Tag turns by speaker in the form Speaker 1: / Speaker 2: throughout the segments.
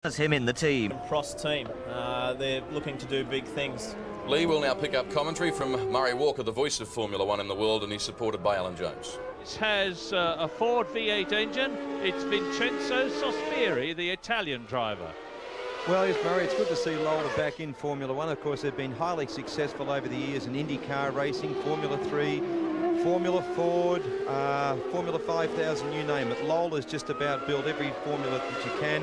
Speaker 1: That's him in the team.
Speaker 2: Cross team. They're looking to do big things.
Speaker 3: Lee will now pick up commentary from Murray Walker, the voice of Formula One in the world, and he's supported by Alan Jones.
Speaker 4: This has a Ford V8 engine. It's Vincenzo Sospiri, the Italian driver.
Speaker 5: Well, yes, Murray, it's good to see Lola back in Formula One. Of course, they've been highly successful over the years in IndyCar racing, Formula 3, Formula Ford, Formula 5000, you name it. Lola's just about built every formula that you can.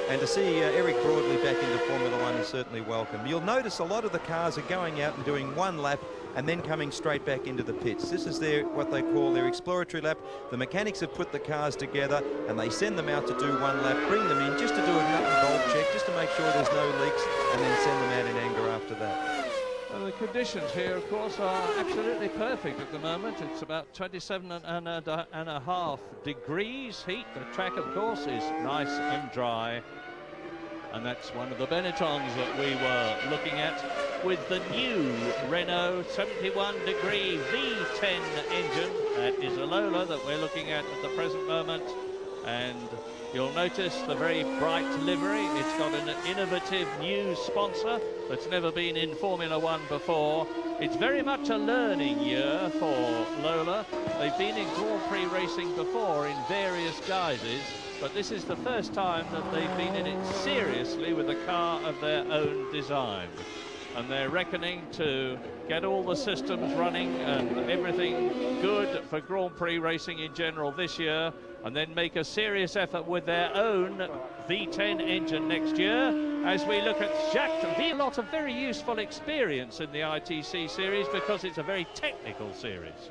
Speaker 5: And to see Eric Broadley back into Formula One is certainly welcome. You'll notice a lot of the cars are going out and doing one lap and then coming straight back into the pits. This is what they call their exploratory lap. The mechanics have put the cars together and they send them out to do one lap, bring them in just to do a nut and bolt check, just to make sure there's no leaks, and then send them out in anger after that.
Speaker 4: Well, the conditions here, of course, are absolutely perfect at the moment. It's about 27.5 degrees heat. The track, of course, is nice and dry. And that's one of the Benettons that we were looking at with the new Renault 71-degree V10 engine. That is a Lola that we're looking at the present moment. And you'll notice the very bright livery. It's got an innovative new sponsor that's never been in Formula One before. It's very much a learning year for Lola. They've been in Grand Prix racing before in various guises, but this is the first time that they've been in it seriously with a car of their own design. And they're reckoning to get all the systems running and everything good for Grand Prix racing in general this year, and then make a serious effort with their own V10 engine next year. As we look at Jacques Villeneuve, a lot of very useful experience in the ITC series because it's a very technical series.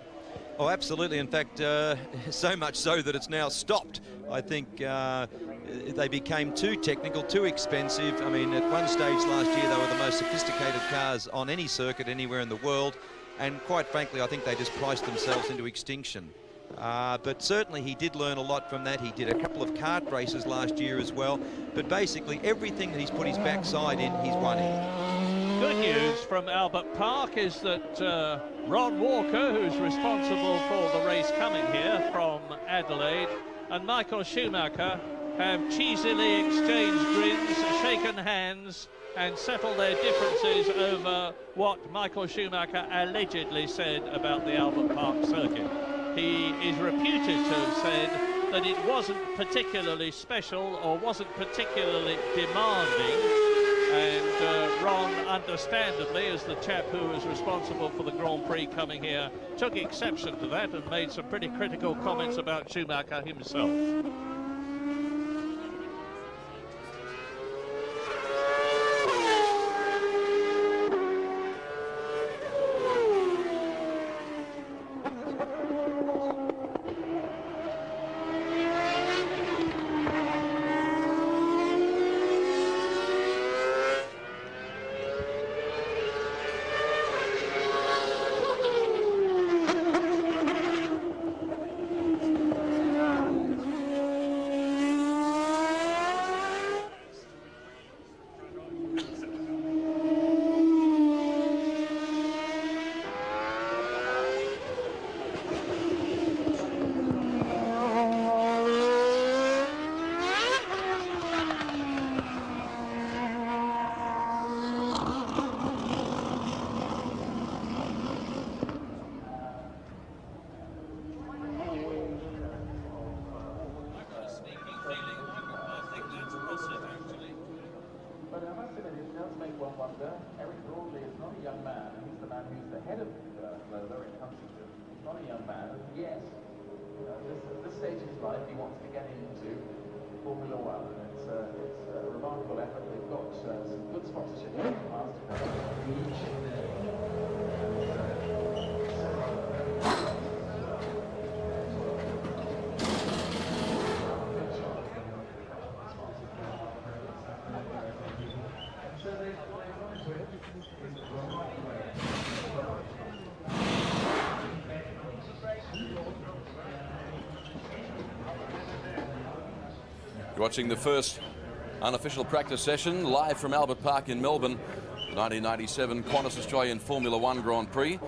Speaker 5: Oh, absolutely. In fact, so much so that it's now stopped. I think they became too technical, too expensive. I mean, at one stage last year, they were the most sophisticated cars on any circuit anywhere in the world. And quite frankly, I think they just priced themselves into extinction. But certainly he did learn a lot from that. He did a couple of kart races last year as well. But basically, everything that he's put his backside in, he's won in.
Speaker 4: Good news from Albert Park is that Ron Walker, who's responsible for the race coming here from Adelaide, and Michael Schumacher have cheesily exchanged grins, shaken hands, and settled their differences over what Michael Schumacher allegedly said about the Albert Park circuit. He is reputed to have said that it wasn't particularly special or wasn't particularly demanding. And Ron, understandably, as the chap who was responsible for the Grand Prix coming here, took exception to that and made some pretty critical comments about Schumacher himself.
Speaker 6: Eric Broadley is not a young man, and he's the man who's the head of Lola in Huntington. He's not a young man, and yes, at this stage of his life, he wants to get into Formula One, and it's a remarkable effort. They've got some good sponsorship from MasterCard.
Speaker 3: You're watching the first unofficial practice session live from Albert Park in Melbourne, the 1997 Qantas Australian Formula One Grand Prix,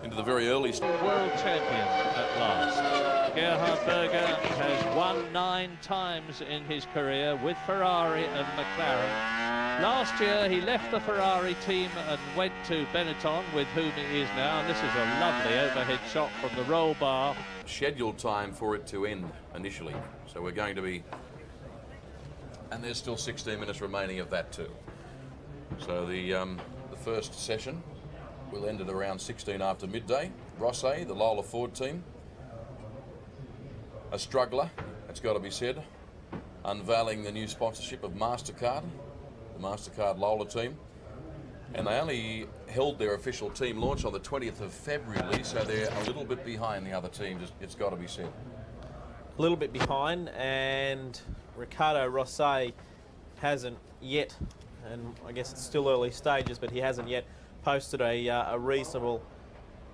Speaker 3: into the very early
Speaker 4: world champion at last. Gerhard Berger has won 9 times in his career with Ferrari and McLaren. Last year he left the Ferrari team and went to Benetton, with whom he is now. And this is a lovely overhead shot from the roll bar.
Speaker 3: Scheduled time for it to end initially, so we're going to be, and there's still 16 minutes remaining of that too. So the first session will end at around 16 after midday. Rosset, the Lola Ford team, a struggler, it's got to be said, unveiling the new sponsorship of MasterCard, the MasterCard Lola team. And they only held their official team launch on the 20th of February, so they're a little bit behind the other teams, it's got to be said.
Speaker 2: A little bit behind, and Ricardo Rosset hasn't yet, and I guess it's still early stages, but he hasn't yet posted a reasonable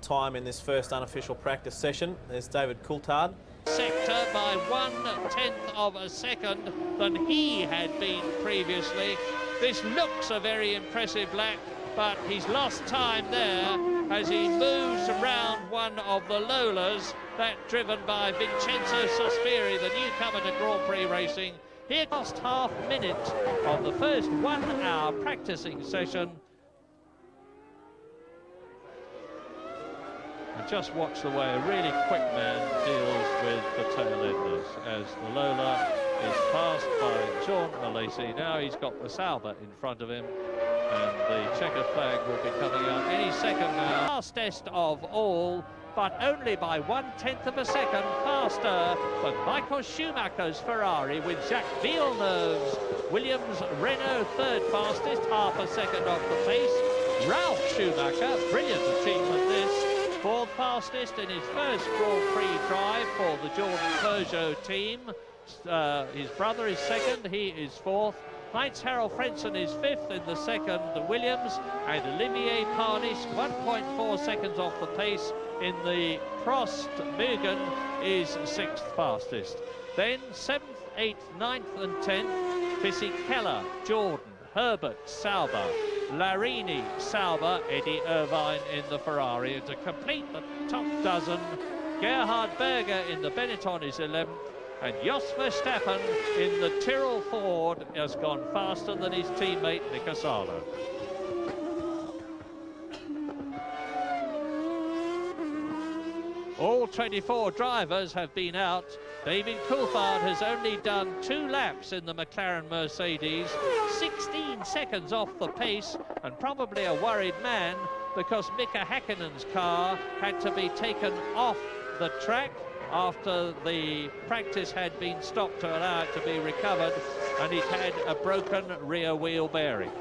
Speaker 2: time in this first unofficial practice session. There's David Coulthard.
Speaker 4: Sector by 1/10 of a second than he had been previously. This looks a very impressive lap, but he's lost time there as he moves around one of the Lolas, that driven by Vincenzo Sospiri, the newcomer to Grand Prix racing. Here, last half minute of the first 1 hour practicing session. And just watch the way a really quick man deals with the tail enders, as the Lola is passed by John Lacey. Now he's got the Sauber in front of him, and the checkered flag will be coming out any second now. Fastest of all, but only by 1/10 of a second faster than Michael Schumacher's Ferrari, with Jacques Villeneuve's Williams Renault third fastest, half a second off the pace. Ralf Schumacher, brilliant achievement this, fourth fastest in his first Grand Prix drive for the Jordan Peugeot team. His brother is second, he is fourth. Heinz Harald Frentzen is fifth in the second Williams, and Olivier Panis 1.4 seconds off the pace in the Prost Mugen is sixth fastest. Then 7th, 8th, 9th and 10th, Fisichella, Jordan, Herbert, Sauber, Larini, Sauber, Eddie Irvine in the Ferrari. And to complete the top dozen, Gerhard Berger in the Benetton is 11th, and Jos Verstappen in the Tyrrell Ford has gone faster than his teammate Nick Asalo. All 24 drivers have been out. David Coulthard has only done 2 laps in the McLaren Mercedes, 16 seconds off the pace, and probably a worried man because Mika Häkkinen's car had to be taken off the track after the practice had been stopped to allow it to be recovered, and it had a broken rear wheel bearing.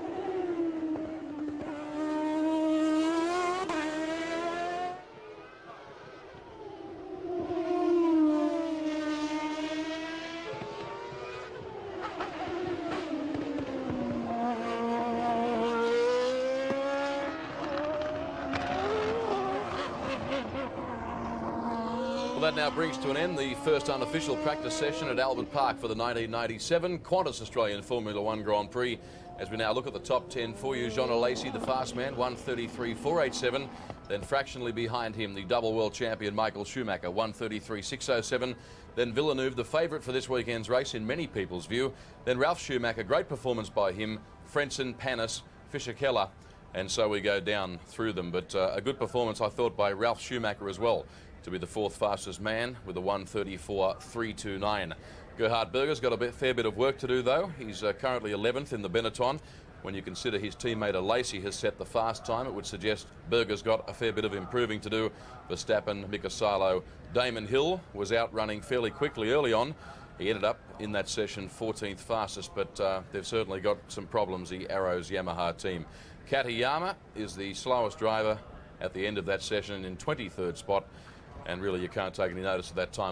Speaker 3: That now brings to an end the first unofficial practice session at Albert Park for the 1997 Qantas Australian Formula One Grand Prix. As we now look at the top 10 for you, John Lacey, the fast man, 1:33.487. Then fractionally behind him, the double world champion Michael Schumacher, 1:33.607. Then Villeneuve, the favourite for this weekend's race in many people's view. Then Ralf Schumacher, great performance by him. Frentzen, Panis, Fisichella. And so we go down through them. But a good performance, I thought, by Ralf Schumacher as well, to be the 4th fastest man with a 1:34.329. Gerhard Berger's got a fair bit of work to do, though. He's currently 11th in the Benetton. When you consider his teammate Lacey has set the fast time, it would suggest Berger's got a fair bit of improving to do. Verstappen, Mika Salo, Damon Hill was out running fairly quickly early on. He ended up in that session 14th fastest, but they've certainly got some problems, the Arrows Yamaha team. Katayama is the slowest driver at the end of that session in 23rd spot, and really you can't take any notice of that time.